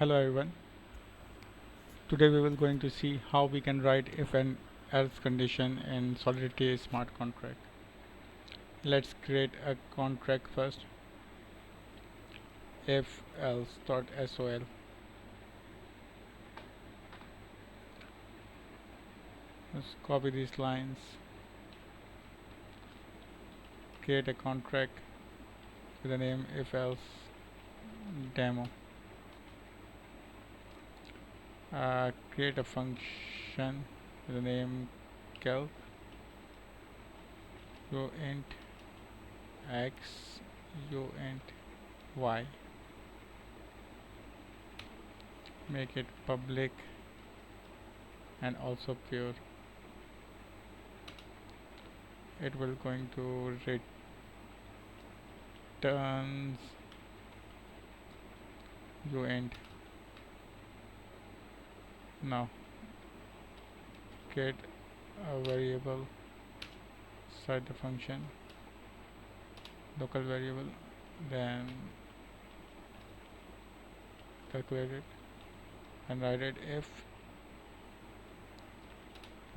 Hello everyone. Today we will going to see how we can write if and else condition in Solidity smart contract. Let's create a contract first. If else.sol. Let's copy these lines. Create a contract with the name if else demo. Create a function with the name calc uint x uint y. Make it public and also pure. It will going to returns uint. Now get a variable inside the function, local variable, then calculate it and write it if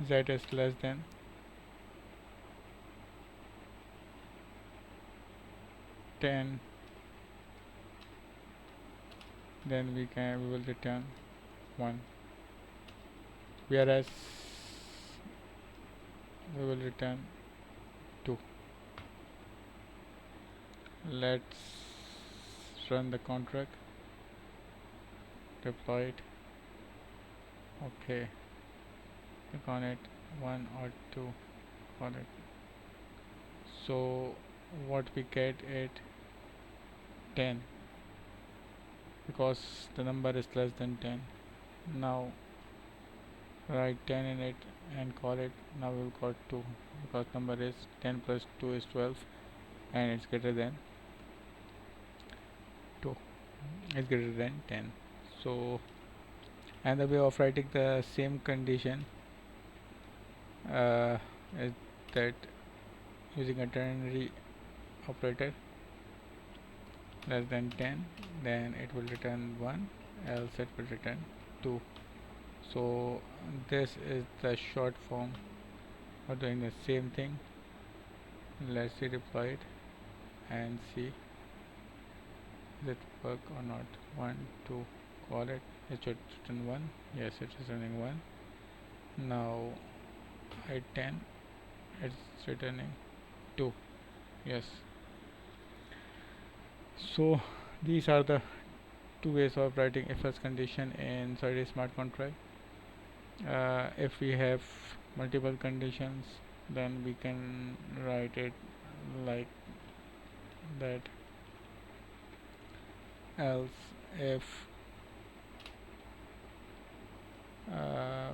z is less than 10, then we will return 1, whereas we will return 2. Let's run the contract, deploy it. Okay, click on it, 1 or 2, on it. So what we get it 10 because the number is less than 10. Now write 10 in it and call it. Now we'll call 2 because number is 10 plus 2 is 12 and it's greater than 2, it's greater than 10. So another way of writing the same condition is that using a ternary operator less than 10, then it will return 1, else it will return 2. So this is the short form for doing the same thing. Let's see, deploy it and see does it work or not. 1 2, call it. It should return 1. Yes, it is returning 1. Now hit 10, it's returning 2. Yes. So these are the two ways of writing if else condition inside a smart contract. If we have multiple conditions, then we can write it like that. Else if uh,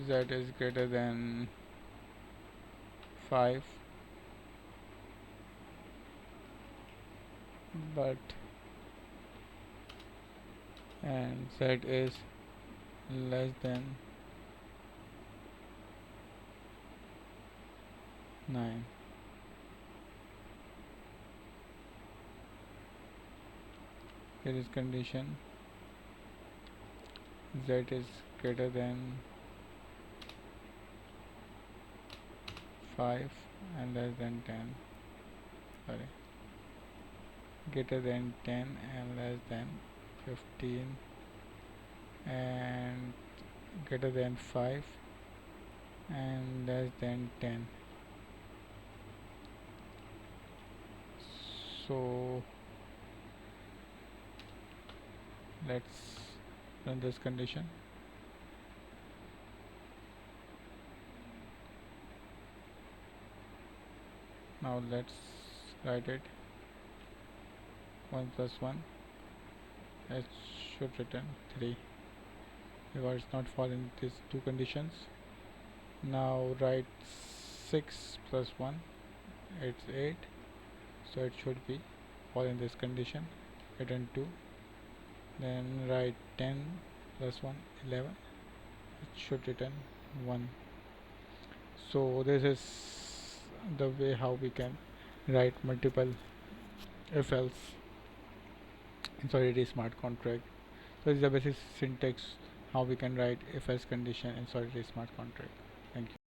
z is greater than 5 but and z is less than 9. Here is condition z is greater than 5 and less than 10. Sorry, greater than 10 and less than 15 and greater than 5 and less than 10. So let's run this condition. Now let's write it. 1 plus 1, it should return 3 because it's not following these two conditions. Now write 6 plus 1, it's 8, so it should be following this condition, return 2. Then write 10 plus 1, 11, it should return 1. So this is the way how we can write multiple if else in solidity smart contract. So this is the basic syntax how we can write if else condition in solidity smart contract. Thank you.